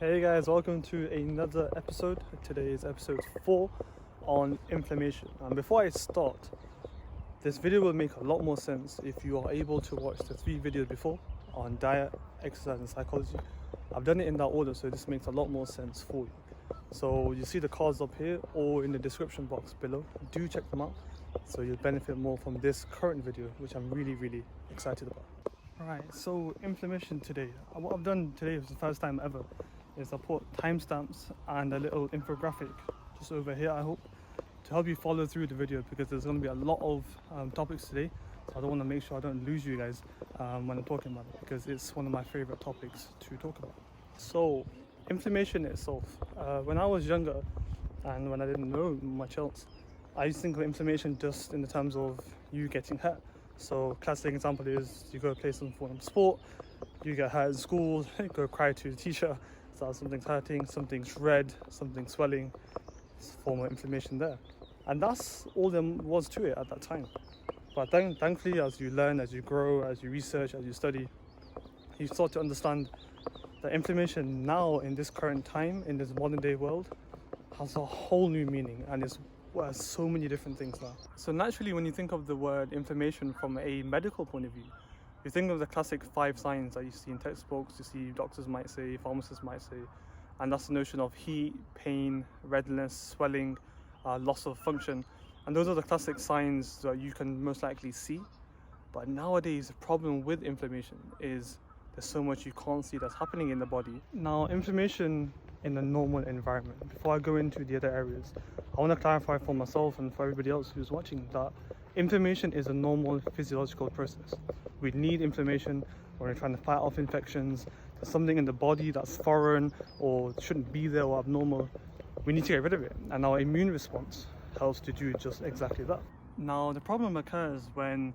Hey guys, welcome to another episode. Today is episode 4 on inflammation. And before I start, this video will make a lot more sense if you are able to watch the 3 videos before on diet, exercise and psychology. I've done it in that order, so this makes a lot more sense for you. So you see the cards up here or in the description box below. Do check them out so you'll benefit more from this current video, which I'm really excited about. Right, so inflammation today. What I've done today for the first time ever is I put timestamps and a little infographic just over here, I hope, to help you follow through the video, because there's going to be a lot of topics today, so I don't want to make sure I don't lose you guys when I'm talking about it, because it's one of my favorite topics to talk about. So inflammation itself, when I was younger and when I didn't know much else, I used to think of inflammation just in the terms of you getting hurt. So classic example is you go play some form of sport, you get hurt in school, you go cry to the teacher, so something's hurting, something's red, something's swelling, it's a form of inflammation there. And that's all there was to it at that time. But thankfully, as you learn, as you grow, as you research, as you study, you start to understand that inflammation now in this current time, in this modern day world, has a whole new meaning and is so many different things now. So naturally, when you think of the word inflammation from a medical point of view, you think of the classic 5 signs that you see in textbooks, you see doctors might say, pharmacists might say, and that's the notion of heat, pain, redness, swelling, loss of function. And those are the classic signs that you can most likely see. But nowadays, the problem with inflammation is there's so much you can't see that's happening in the body. Now, inflammation in a normal environment, before I go into the other areas, I want to clarify for myself and for everybody else who's watching that inflammation is a normal physiological process. We need inflammation when we're trying to fight off infections. There's something in the body that's foreign or shouldn't be there or abnormal. We need to get rid of it, and our immune response helps to do just exactly that. Now, the problem occurs when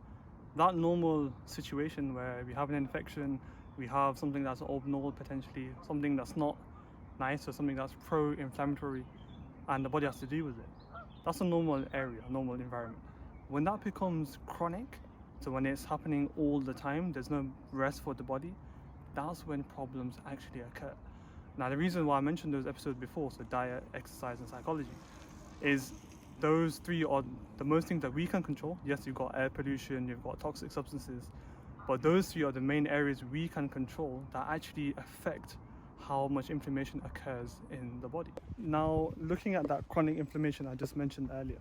that normal situation where we have an infection, we have something that's abnormal potentially, something that's not nice or something that's pro-inflammatory, and the body has to deal with it. That's a normal area, a normal environment. When that becomes chronic, so when it's happening all the time, there's no rest for the body, that's when problems actually occur. Now, the reason why I mentioned those episodes before, so diet, exercise and psychology, is those 3 are the most things that we can control. Yes, you've got air pollution, you've got toxic substances, but those 3 are the main areas we can control that actually affect how much inflammation occurs in the body. Now, looking at that chronic inflammation I just mentioned earlier,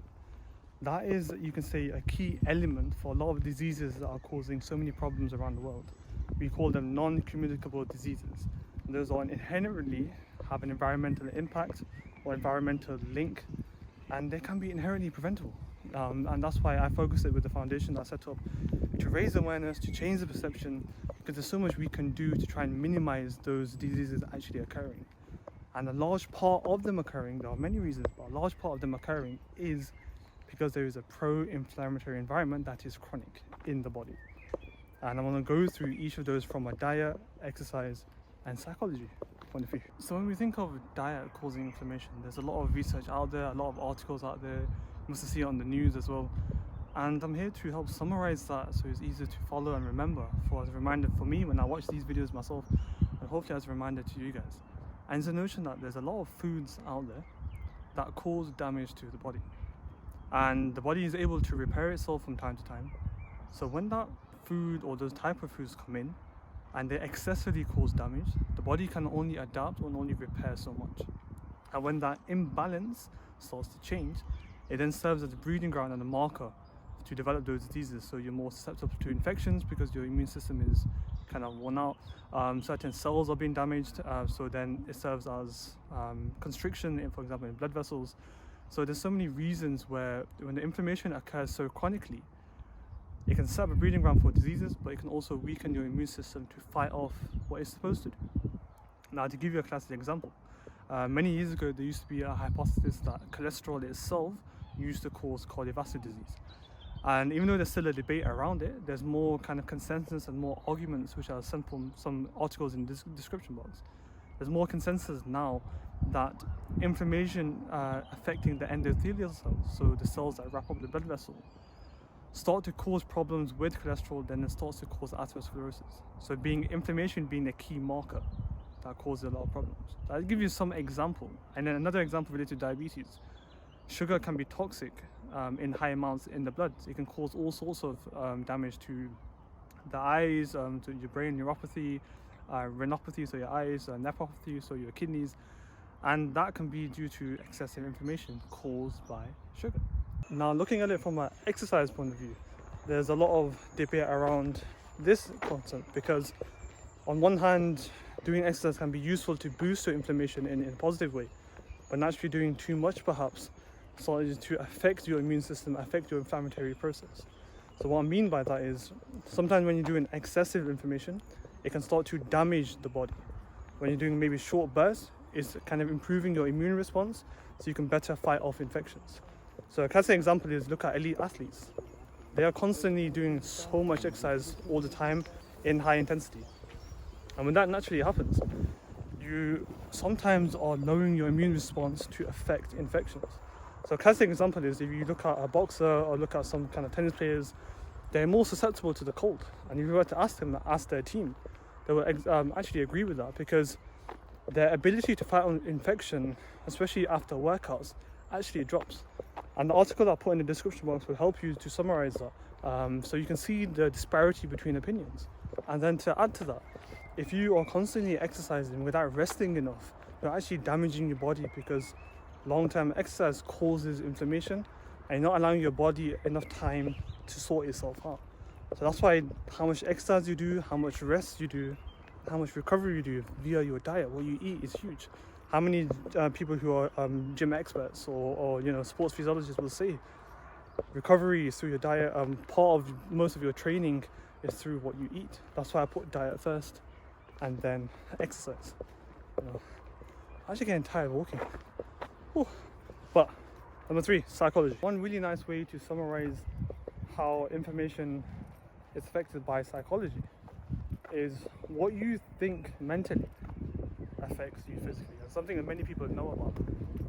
that is, you can say, a key element for a lot of diseases that are causing so many problems around the world. We call them non-communicable diseases. And those are inherently have an environmental impact or environmental link, and they can be inherently preventable. And that's why I focus it with the foundation that I set up to raise awareness, to change the perception, because there's so much we can do to try and minimize those diseases actually occurring. And a large part of them occurring, there are many reasons, but a large part of them occurring is because there is a pro-inflammatory environment that is chronic in the body. And I want to go through each of those from a diet, exercise and psychology point of view. So when we think of diet causing inflammation, there's a lot of research out there, a lot of articles out there. You must see it on the news as well. And I'm here to help summarize that so it's easier to follow and remember, as a reminder for me when I watch these videos myself, and hopefully as a reminder to you guys. And it's a notion that there's a lot of foods out there that cause damage to the body, and the body is able to repair itself from time to time. So when that food or those type of foods come in and they excessively cause damage, the body can only adapt and only repair so much. And when that imbalance starts to change, it then serves as a breeding ground and a marker to develop those diseases. So you're more susceptible to infections because your immune system is kind of worn out. Certain cells are being damaged, so then it serves as constriction, for example, in blood vessels. So there's so many reasons where when the inflammation occurs so chronically, it can set up a breeding ground for diseases, but it can also weaken your immune system to fight off what it's supposed to do. Now, to give you a classic example, many years ago there used to be a hypothesis that cholesterol itself used to cause cardiovascular disease. And even though there's still a debate around it, there's more kind of consensus and more arguments, which are sent from some articles in the description box. There's more consensus now that inflammation affecting the endothelial cells, so the cells that wrap up the blood vessel, start to cause problems with cholesterol, then it starts to cause atherosclerosis. So inflammation being a key marker that causes a lot of problems. So I'll give you some example, and then another example related to diabetes. Sugar can be toxic in high amounts in the blood. It can cause all sorts of damage to the eyes, to your brain, neuropathy, retinopathy, so your eyes, nephropathy, so your kidneys, and that can be due to excessive inflammation caused by sugar. Now, looking at it from an exercise point of view, there's a lot of debate around this concept, because on one hand, doing exercise can be useful to boost your inflammation in a positive way, but naturally doing too much perhaps starts to affect your immune system, affect your inflammatory process. So what I mean by that is, sometimes when you're doing excessive inflammation, it can start to damage the body. When you're doing maybe short bursts, it's kind of improving your immune response so you can better fight off infections. So a classic example is, look at elite athletes. They are constantly doing so much exercise all the time in high intensity. And when that naturally happens, you sometimes are lowering your immune response to affect infections. So a classic example is, if you look at a boxer or look at some kind of tennis players, they're more susceptible to the cold. And if you were to ask them, ask their team, they will actually agree with that, because their ability to fight on infection, especially after workouts, actually drops. And the article that I put in the description box will help you to summarize that, so you can see the disparity between opinions. And then to add to that, if you are constantly exercising without resting enough, you're actually damaging your body, because long-term exercise causes inflammation and you're not allowing your body enough time to sort itself out. So that's why how much exercise you do, how much rest you do, how much recovery you do via your diet, what you eat, is huge. How many people who are gym experts or sports physiologists will say recovery is through your diet. Part of most of your training is through what you eat. That's why I put diet first and then exercise. I'm actually getting tired of walking. Whew. But number 3, psychology. One really nice way to summarize how inflammation is affected by psychology is what you think mentally affects you physically. It's something that many people know about,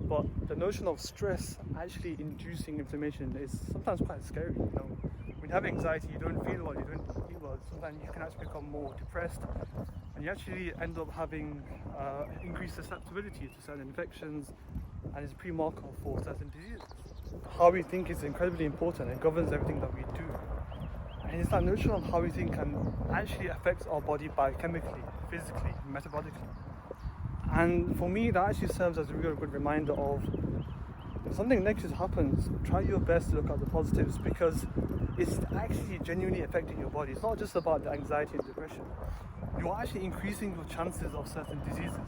but the notion of stress actually inducing inflammation is sometimes quite scary. When you have anxiety, you don't feel well, you don't eat well, sometimes you can actually become more depressed, and you actually end up having increased susceptibility to certain infections, and it's a pre-marker for certain diseases. How we think is incredibly important and governs everything that we do. And it's that notion of how we think can actually affect our body biochemically, physically, metabolically. And for me, that actually serves as a real good reminder of, if something negative happens, try your best to look at the positives, because it's actually genuinely affecting your body. It's not just about the anxiety and depression. You're actually increasing your chances of certain diseases.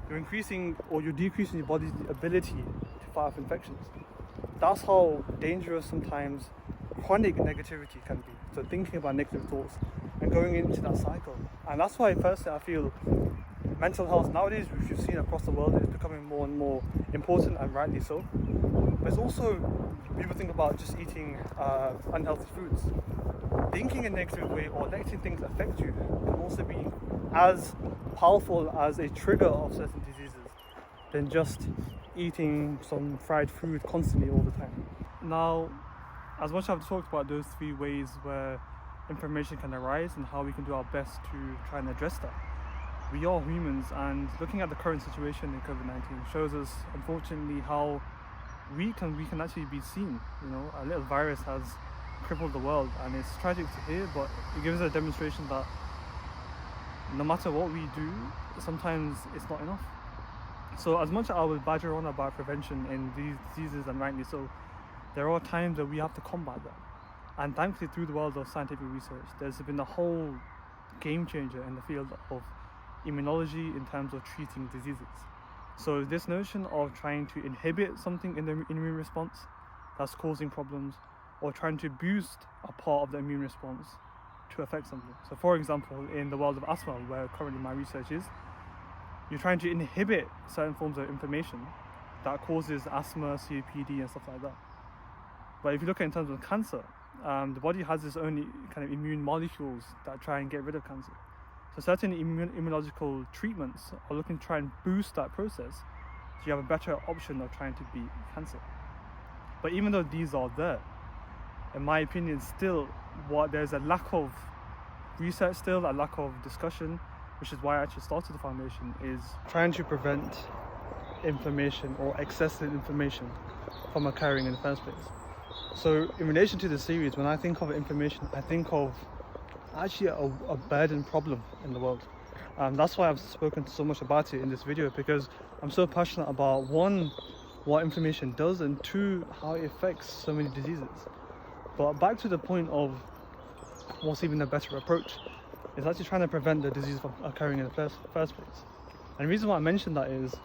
You're increasing or you're decreasing your body's ability to fight off infections. That's how dangerous sometimes chronic negativity can be. So thinking about negative thoughts and going into that cycle. And that's why personally I feel mental health nowadays, which you've seen across the world, is becoming more and more important, and rightly so. But it's also, people think about just eating unhealthy foods. Thinking a negative way or letting things affect you can also be as powerful as a trigger of certain diseases than just eating some fried food constantly all the time. Now, as much as I've talked about those 3 ways where inflammation can arise and how we can do our best to try and address that, we are humans, and looking at the current situation in COVID-19 shows us, unfortunately, how weak we can actually be seen. A little virus has crippled the world, and it's tragic to hear, but it gives us a demonstration that no matter what we do, sometimes it's not enough. So as much as I will badger on about prevention in these diseases, and rightly so, there are times that we have to combat that. And thankfully, through the world of scientific research, there's been a whole game changer in the field of immunology in terms of treating diseases. So this notion of trying to inhibit something in the immune response that's causing problems, or trying to boost a part of the immune response to affect something. So for example, in the world of asthma, where currently my research is, you're trying to inhibit certain forms of inflammation that causes asthma, COPD and stuff like that. But if you look at in terms of cancer, the body has its own kind of immune molecules that try and get rid of cancer. So certain immunological treatments are looking to try and boost that process, so you have a better option of trying to beat cancer. But even though these are there, in my opinion, still there's a lack of research, still a lack of discussion which is why I actually started the foundation, is trying to prevent inflammation or excessive inflammation from occurring in the first place. So in relation to the series, when I think of inflammation, I think of actually a burden problem in the world. That's why I've spoken so much about it in this video, because I'm so passionate about, one, what inflammation does, and two, how it affects so many diseases. But back to the point of what's even a better approach, is actually trying to prevent the disease from occurring in the first place. And the reason why I mention that is,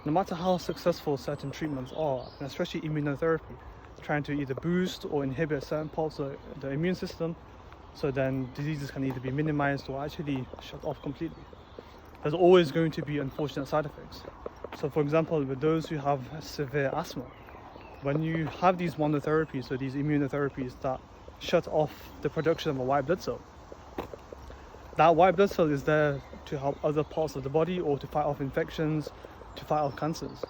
no matter how successful certain treatments are, and especially immunotherapy, trying to either boost or inhibit certain parts of the immune system, so then diseases can either be minimized or actually shut off completely, there's always going to be unfortunate side effects. So for example, with those who have severe asthma, when you have these monotherapies, so these immunotherapies that shut off the production of a white blood cell, that white blood cell is there to help other parts of the body or to fight off infections, to fight off cancers.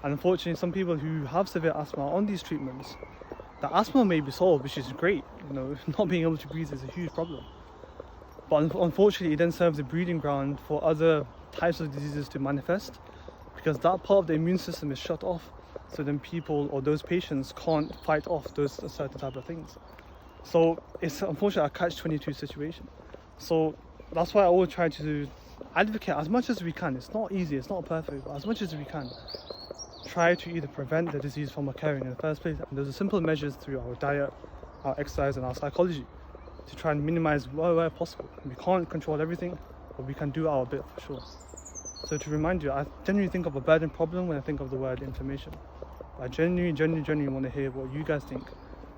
And unfortunately, some people who have severe asthma on these treatments, the asthma may be solved, which is great. Not being able to breathe is a huge problem. But unfortunately, it then serves a breeding ground for other types of diseases to manifest, because that part of the immune system is shut off. So then people or those patients can't fight off those certain type of things. So it's unfortunately a catch-22 situation. So that's why I always try to advocate as much as we can. It's not easy, it's not perfect, but as much as we can, try to either prevent the disease from occurring in the first place. And there's simple measures through our diet, our exercise, and our psychology to try and minimize where possible. We can't control everything, but we can do our bit for sure. So to remind you, I genuinely think of a burden problem when I think of the word inflammation. I genuinely want to hear what you guys think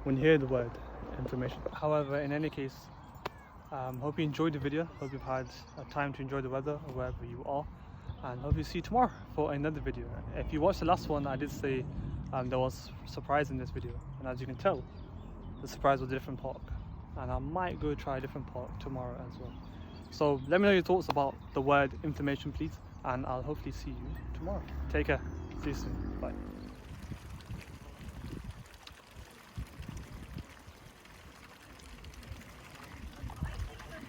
when you hear the word inflammation. However, in any case, hope you enjoyed the video. Hope you've had time to enjoy the weather wherever you are, and hope you see you tomorrow for another video. If you watched the last one, I did say there was a surprise in this video, and as you can tell, the surprise was a different park, and I might go try a different park tomorrow as well. So let me know your thoughts about the word inflammation, please, and I'll hopefully see you tomorrow. Take care. See you soon. Bye.